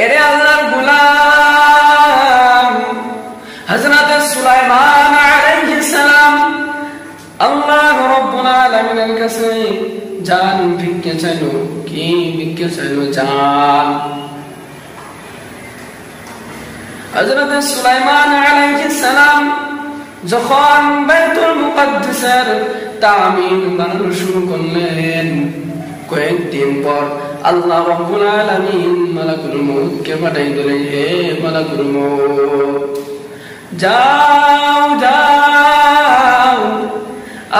এরে আল্লাহর গোলাম হযরত সুলাইমান আলাইহিস সালাম আল্লাহ রাব্বুল আলামিনের কাছে জান ভিক্ষা চাইলো। কি ভিক্ষা চাইলো? জান। হযরত সুলাইমান আলাইহিস সালাম যখন বাইতুল মুকাদ্দাসের তামির বানানো শুরু করলেন, কয়েকদিন পর আল্লাহ রাব্বুল আলামিন মালাকুল মউতকে পাঠাই দিলেন, হে মালাকুল মউত, যাও যাও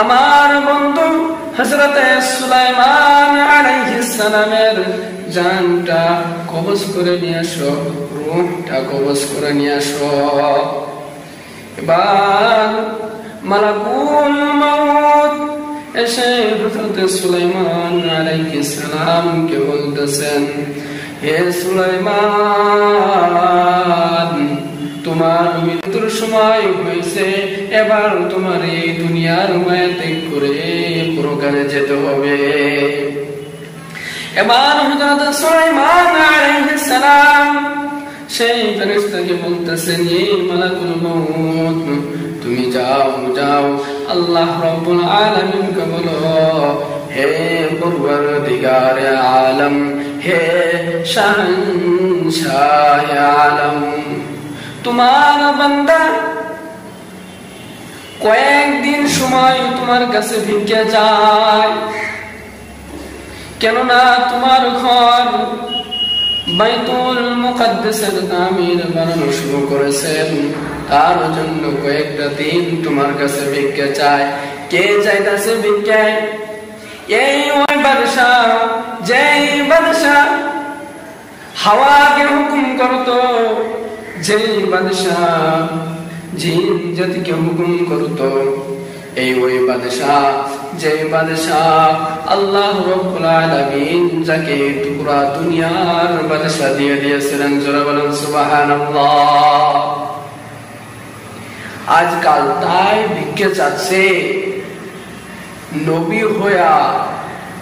আমার বন্ধু হযরত সুলাইমান আলাইহিস সালামের জানটা কবজ করে নিয়ে আসো, রূহটা কবজ করে নিয়ে আসো। এবার মালাকুল মউত এসে হযরত সুলাইমান আলাইহিস সালামকে বলতেছেন, হে সুলাইমান, তোমার মৃত্যুর সময় হয়েছে, এবার তোমার এই দুনিয়ার মায়া ত্যাগ করে পরকালে যেতে হবে। এবার হযরত সুলাইমান আলাইহিস সালাম সেই ফেরেশতাকে বলতেছেন, হে মালাকুল মউত, তুমি যাও যাও আল্লাহ রাব্বুল আলামিনকে বলো, হে পরওয়ারদিগারে আলম, হে শাহনশাহে আলম, তোমার বান্দা কয়েকদিন সময় তোমার কাছে ভিক্ষা চায়, কেননা তোমার ঘর বাইতুল মুকাদ্দাসের তামির বানানো শুরু করেছেন, তার জন্য কয়েকটা দিন তোমার কাছে ভিক্ষা চায়। কে চাইতেছে ভিক্ষা? এই ওই বাদশা, যেই বাদশা হাওয়াকে হুকুম করতো, যেই বাদশা জিন জাতিকে হুকুম করতো, এই ওই বাদশা, যে বাদশা আল্লাহ রাব্বুল আলামিন যাকে পুরা দুনিয়ার বাদশা দিয়ে দিয়েছিলেন। জোরে বলেন সুবহানাল্লাহ। আজকাল তাই ভিক্ষা চাচ্ছে, নবী হইয়া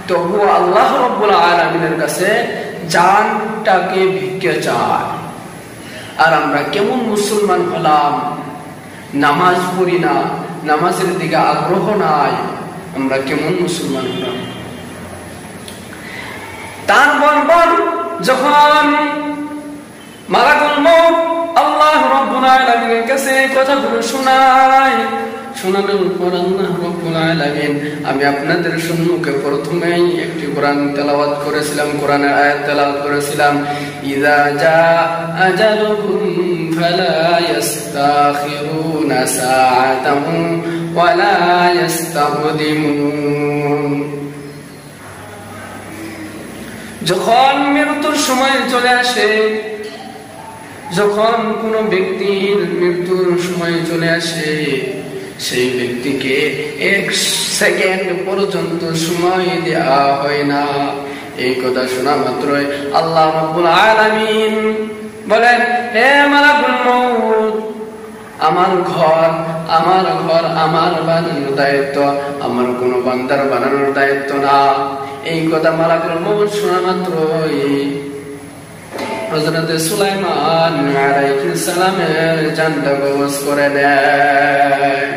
তবু আল্লাহ রাব্বুল আলামিনের কাছে জানটাকে ভিক্ষা চায়। আর আমরা কেমন মুসলমান হলাম? নামাজ পড়ি না, নামাজের দিকে আগ্রহ নাই, আমরা কেমন মুসলমান হলাম? তারপর যখন মালাকুল মউত আল্লাহ রাব্বুল আলামিনের কাছে কথাগুলো শোনানোর পর আল্লাহ রাব্বুল আলামিন, আমি আপনাদের সম্মুখে প্রথমেই একটি কোরআন তেলাওয়াত করেছিলাম, কোরআনের আয়াত তেলাওয়াত করেছিলাম, ইযা জা আজালুহুম ফালা ইস্তাখিরুনা সাআতান ওয়ালা ইস্তাকদিমুন। যখন মৃত্যুর সময় চলে আসে, যখন কোন ব্যক্তির মৃত্যুর সময় চলে আসে, সেই ব্যক্তিকে এক সেকেন্ড পর্যন্ত সময় দেওয়া হয় না। এই কথা শোনা মাত্রই আল্লাহ রাব্বুল আলামিন বলেন, হে মালাকুল মউত, আমার ঘর আমার বানানোর দায়িত্ব, আমার কোন বান্দার বানানোর দায়িত্ব না। এই কথা মালাকুল মউত শোনা মাত্রই হযরত সুলাইমান আলাইহিস সালামের জানটা কবজ করে নেয়।